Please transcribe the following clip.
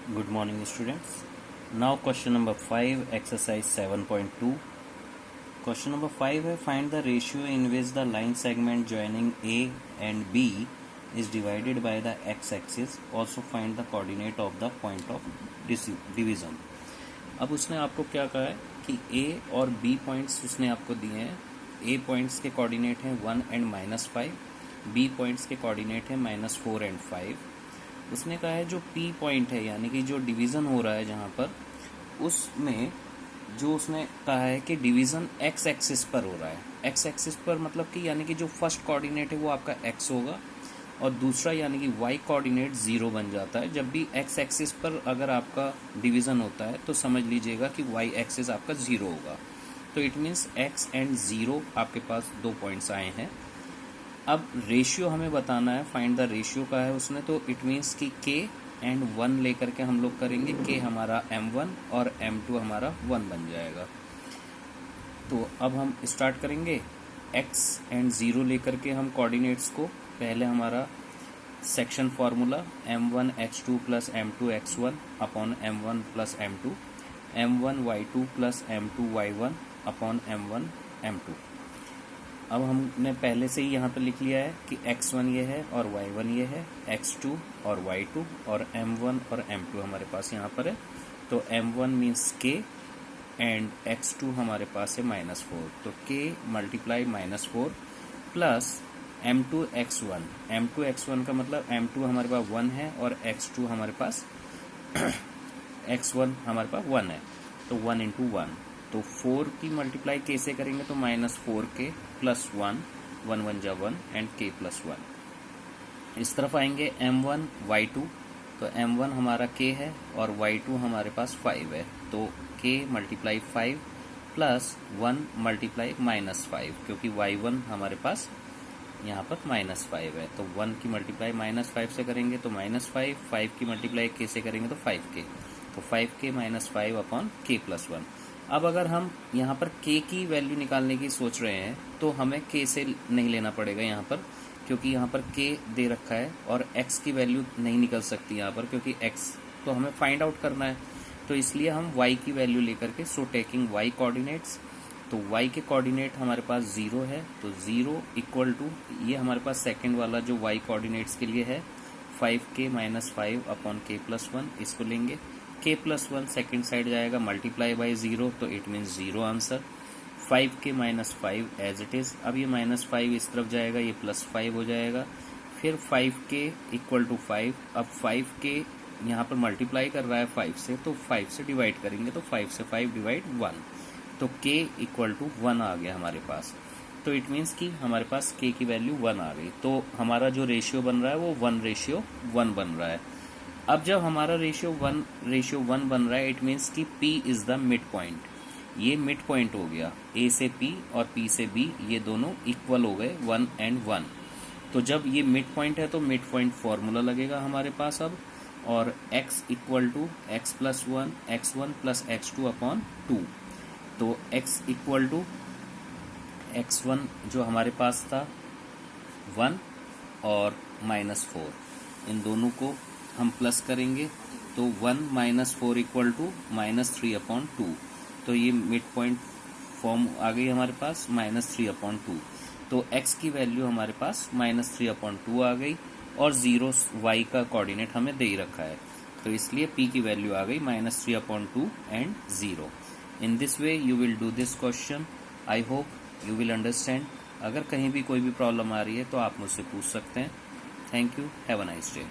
Good morning, students. Now question number 5, exercise 7.2. Question number 5 है find the ratio in which the line segment joining A and B is divided by the x-axis. Also find the coordinate of the point of division. अब उसने आपको क्या कहा है कि A और B points उसने आपको दिए हैं. A पॉइंट्स के कोऑर्डिनेट हैं 1 and -5. B पॉइंट्स के कोऑर्डिनेट हैं -4 and 5. उसने कहा है जो P पॉइंट है यानी कि जो डिवीज़न हो रहा है जहाँ पर, उसमें जो उसने कहा है कि डिवीज़न x एक्सिस पर हो रहा है. x एक्सिस पर मतलब कि यानी कि जो फर्स्ट कोऑर्डिनेट है वो आपका x होगा और दूसरा यानी कि y कोऑर्डिनेट 0 बन जाता है. जब भी x एक्सिस पर अगर आपका डिवीज़न होता है तो समझ लीजिएगा कि y एक्सिस आपका 0 होगा. तो इट मीन्स x एंड 0 आपके पास दो पॉइंट्स आए हैं. अब रेशियो हमें बताना है, फाइंड द रेशियो का है उसने, तो इट मीन्स कि k एंड 1 लेकर के हम लोग करेंगे. k हमारा m1 और m2 हमारा 1 बन जाएगा. तो अब हम स्टार्ट करेंगे x एंड 0 लेकर के हम कोऑर्डिनेट्स को. पहले हमारा section formula m1 x2 plus m2 x1 upon m1 plus m2, m1 y2 plus m2 y1 upon m1 m2. अब हमने पहले से ही यहाँ पर लिख लिया है कि x1 ये है और y1 ये है, x2 और y2 और m1 और m2 हमारे पास यहाँ पर है. तो m1 means k and x2 हमारे पास है -4. तो k multiply -4 plus m2 x1. m2 x1 का मतलब m2 हमारे पास 1 है और x2 हमारे पास x1 हमारे पास 1 है. तो 1 इंटू 1. तो 4 की मल्टीप्लाई k से करेंगे तो -4k प्लस 1, 1 1 जा 1 एंड k प्लस 1. इस तरफ आएंगे m1 y2. तो m1 हमारा k है और y2 हमारे पास 5 है. तो k मल्टीप्लाई 5 प्लस 1 मल्टीप्लाई -5, क्योंकि y1 हमारे पास यहाँ पर -5 है. तो 1 की मल्टीप्लाई -5 से करेंगे तो -5, 5 की मल्टीप्लाई k से करेंगे तो 5k. तो 5k -5 अपॉन k प्लस 1. अब अगर हम यहाँ पर k की वैल्यू निकालने की सोच रहे हैं तो हमें k से नहीं लेना पड़ेगा यहाँ पर, क्योंकि यहाँ पर k दे रखा है और x की वैल्यू नहीं निकल सकती यहाँ पर, क्योंकि x तो हमें फाइंड आउट करना है. तो इसलिए हम y की वैल्यू लेकर के, सो टेकिंग y कोऑर्डिनेट्स. तो y के कोऑर्डिनेट हमारे पास 0 है. तो 0 इक्वल टू ये हमारे पास सेकेंड वाला जो y कोऑर्डिनेट्स के लिए है 5k -5 अपॉन k प्लस 1. इसको लेंगे. k प्लस 1 सेकेंड साइड जाएगा मल्टीप्लाई बाई 0, तो it means 0 answer. 5k -5 as it is. अब ये -5 इस तरफ जाएगा, ये +5 हो जाएगा. फिर 5k इक्वल टू 5. अब 5k यहाँ पर मल्टीप्लाई कर रहा है 5 से, तो 5 से डिवाइड करेंगे तो 5 से 5 डिवाइड 1. तो k इक्वल टू 1 आ गया हमारे पास. तो इट मीन्स कि हमारे पास k की वैल्यू 1 आ गई. तो हमारा जो रेशियो बन रहा है वो 1:1 बन रहा है. अब जब हमारा रेशियो 1:1 बन रहा है, इट मीन्स कि P is the mid point. ये मिड पॉइंट हो गया. A से P और P से B ये दोनों इक्वल हो गए 1 and 1. तो जब ये मिड पॉइंट है तो मिड पॉइंट फॉर्मूला लगेगा हमारे पास अब, और x equal to x plus 1 x1 plus x2 upon 2. तो x इक्वल टू x1 जो हमारे पास था 1 और -4, इन दोनों को हम प्लस करेंगे तो 1 -4 इक्वल टू -3 अपॉन 2. तो ये मिड पॉइंट फॉर्म आ गई हमारे पास -3 अपॉन 2. तो x की वैल्यू हमारे पास -3 अपॉन 2 आ गई और 0 y का कोऑर्डिनेट हमें दे ही रखा है. तो इसलिए p की वैल्यू आ गई -3 upon 2 and 0. In this way you will do this question. I hope you will understand. अगर कहीं भी कोई भी प्रॉब्लम आ रही है तो आप मुझसे पूछ सकते हैं. Thank you. Have a nice day.